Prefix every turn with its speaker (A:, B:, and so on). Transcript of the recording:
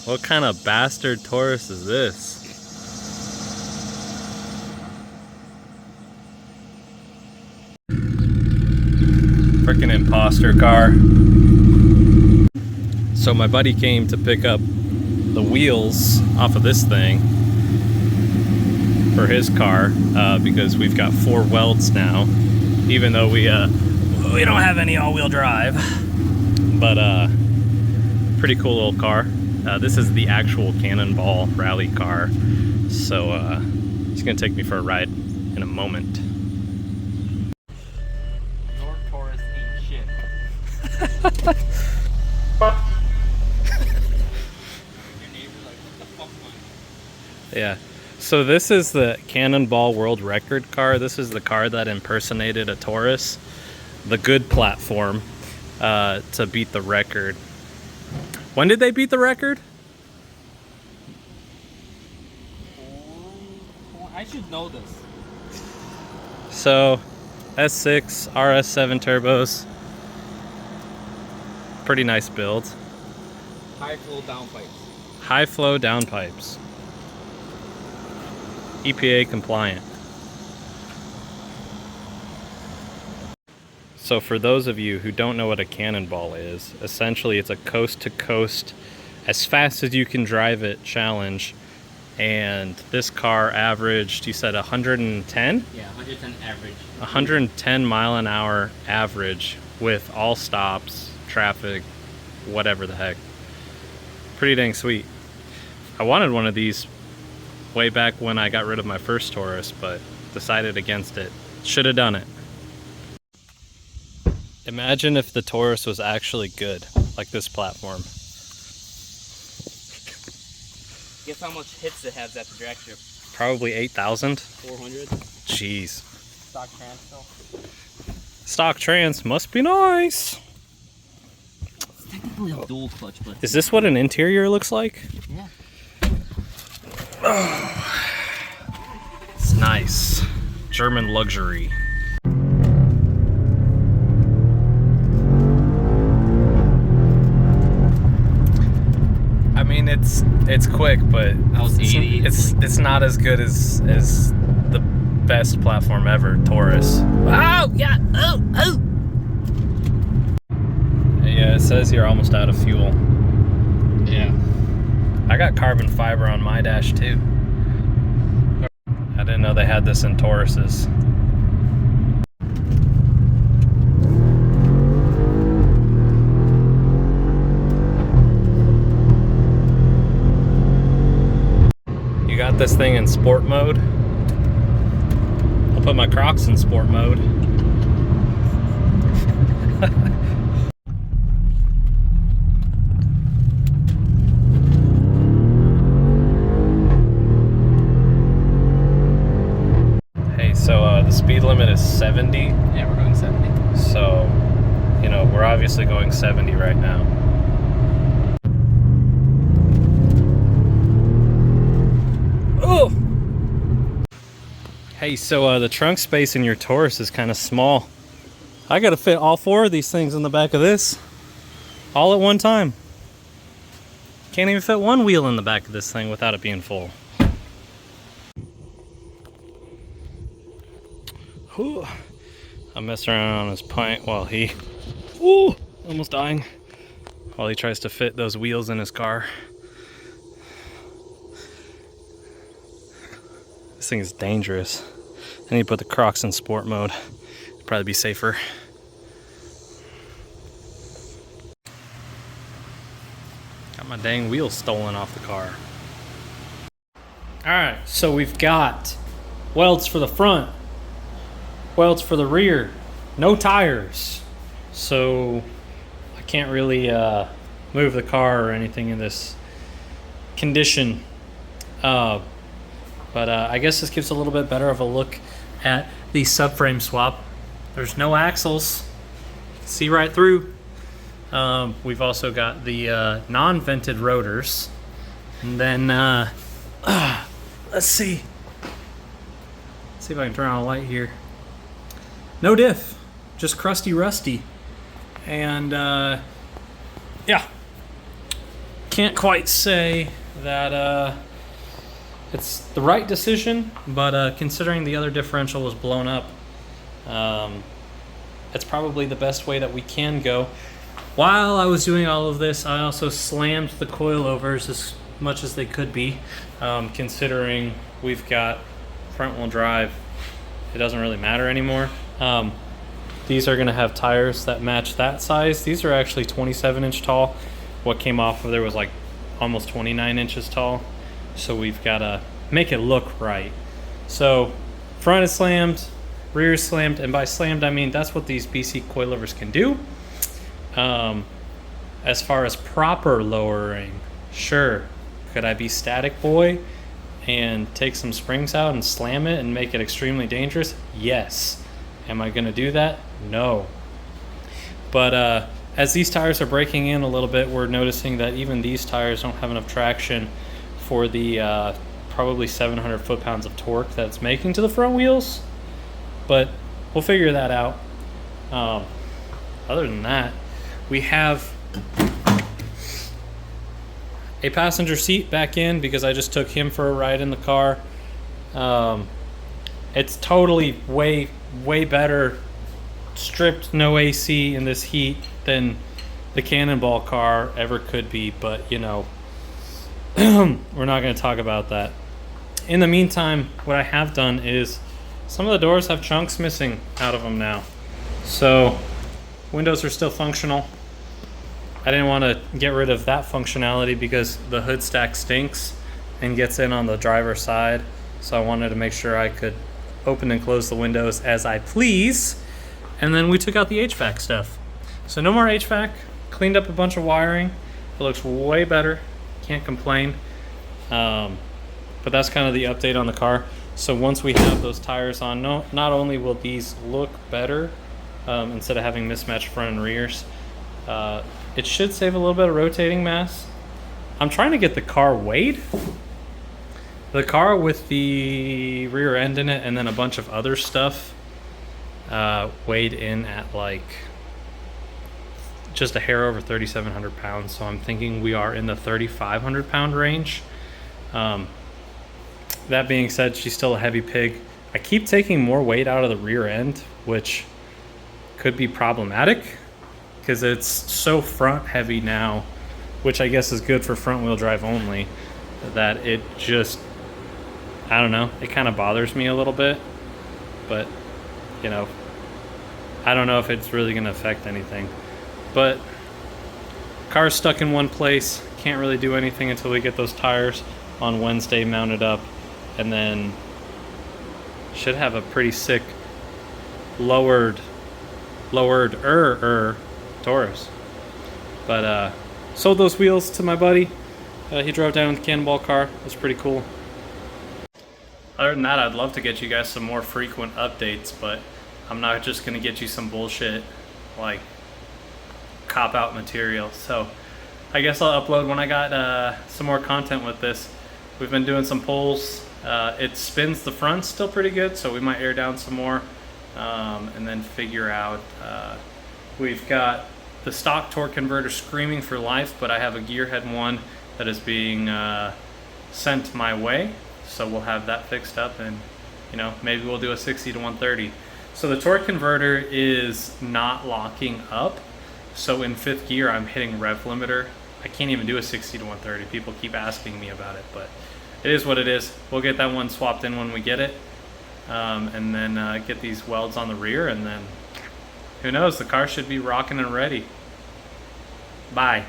A: What kind of bastard Taurus is this? Freaking imposter car. So my buddy came to pick up the wheels off of this thing for his car because we've got 4 welds now, even though we don't have any all-wheel drive. But pretty cool little car. This is the actual Cannonball rally car, so he's gonna take me for a ride in a moment.
B: Your Taurus ain't shit.
A: Yeah, so this is the Cannonball World Record car. This is the car that impersonated a Taurus, the good platform, to beat the record. When did they beat the record?
B: I should know this.
A: So, S6, RS7 turbos. Pretty nice build.
B: High flow downpipes.
A: High flow downpipes. EPA compliant. So for those of you who don't know what a cannonball is, essentially it's a coast-to-coast, as fast as you can drive it challenge. And this car averaged, you said 110?
B: Yeah, 110 average.
A: 110 mile an hour average with all stops, traffic, whatever the heck. Pretty dang sweet. I wanted one of these way back when I got rid of my first Taurus, but decided against it. Should have done it. Imagine if the Taurus was actually good, like this platform.
B: Guess how much hits it has at the drag strip?
A: Probably 8,000.
B: 400.
A: Jeez.
B: Stock trans still.
A: Stock trans must be nice.
B: It's technically a dual clutch, but...
A: Is this what an interior looks like?
B: Yeah.
A: Oh, it's nice. German luxury. I mean, it's quick, but it's not as good as the best platform ever, Taurus. Oh yeah! Oh! Yeah, it says you're almost out of fuel.
B: Yeah.
A: I got carbon fiber on my dash too. I didn't know they had this in Tauruses. You got this thing in sport mode? I'll put my Crocs in sport mode. So the speed limit is 70.
B: Yeah, we're going 70.
A: So, you know, we're obviously going 70 right now. Oh! Hey, so the trunk space in your Taurus is kind of small. I gotta fit all 4 of these things in the back of this. All at one time. Can't even fit one wheel in the back of this thing without it being full. Ooh. I'm messing around on his pint while he, ooh, almost dying, while he tries to fit those wheels in his car. This thing is dangerous. I need to put the Crocs in sport mode. It'd probably be safer. Got my dang wheels stolen off the car. Alright, so we've got welds for the front, welds for the rear, no tires, so I can't really move the car or anything in this condition, but I guess this gives a little bit better of a look at the subframe swap. There's no axles, you can see right through. We've also got the non-vented rotors, and then let's see if I can turn on a light here. No diff, just crusty rusty. And yeah, can't quite say that it's the right decision, but considering the other differential was blown up, it's probably the best way that we can go. While I was doing all of this, I also slammed the coilovers as much as they could be, considering we've got front wheel drive. It doesn't really matter anymore. These are going to have tires that match that size. These are actually 27-inch tall. What came off of there was like almost 29 inches tall. So we've got to make it look right. So front is slammed, rear is slammed, and by slammed I mean that's what these BC coilovers can do. As far as proper lowering, sure, could I be static boy and take some springs out and slam it and make it extremely dangerous? Yes. Am I going to do that? No. But as these tires are breaking in a little bit, we're noticing that even these tires don't have enough traction for the probably 700 foot-pounds of torque that it's making to the front wheels. But we'll figure that out. Other than that, we have a passenger seat back in because I just took him for a ride in the car. It's totally way better stripped, no AC in this heat than the Cannonball car ever could be, but you know, we're not going to talk about that. In the meantime, what I have done is some of the doors have chunks missing out of them now. So windows are still functional. I didn't want to get rid of that functionality because the hood stack stinks and gets in on the driver's side. So I wanted to make sure I could open and close the windows as I please. And then we took out the HVAC stuff. So no more HVAC. Cleaned up a bunch of wiring. It looks way better. Can't complain. But that's kind of the update on the car. So once we have those tires on, not only will these look better instead of having mismatched front and rears, it should save a little bit of rotating mass. I'm trying to get the car weighed. The car with the rear end in it and then a bunch of other stuff weighed in at like just a hair over 3,700 pounds. So I'm thinking we are in the 3,500 pound range. That being said, she's still a heavy pig. I keep taking more weight out of the rear end, which could be problematic because it's so front heavy now, which I guess is good for front wheel drive only, that it just, I don't know, it kind of bothers me a little bit. But, you know, I don't know if it's really going to affect anything. But car's stuck in one place. Can't really do anything until we get those tires on Wednesday mounted up. And then should have a pretty sick lowered Taurus. But sold those wheels to my buddy. He drove down with the Cannonball car. It was pretty cool. Other than that, I'd love to get you guys some more frequent updates, but I'm not just gonna get you some bullshit like cop-out material. So I guess I'll upload when I got some more content with this. We've been doing some pulls. It spins the front still pretty good, so we might air down some more and then figure out. We've got the stock torque converter screaming for life, but I have a gearhead one that is being sent my way, so we'll have that fixed up, and you know, maybe we'll do a 60 to 130. So the torque converter is not locking up, so in fifth gear I'm hitting rev limiter. I can't even do a 60 to 130. People keep asking me about it, but it is what it is. We'll get that one swapped in when we get it, and then get these welds on the rear, and then who knows, the car should be rocking and ready. Bye.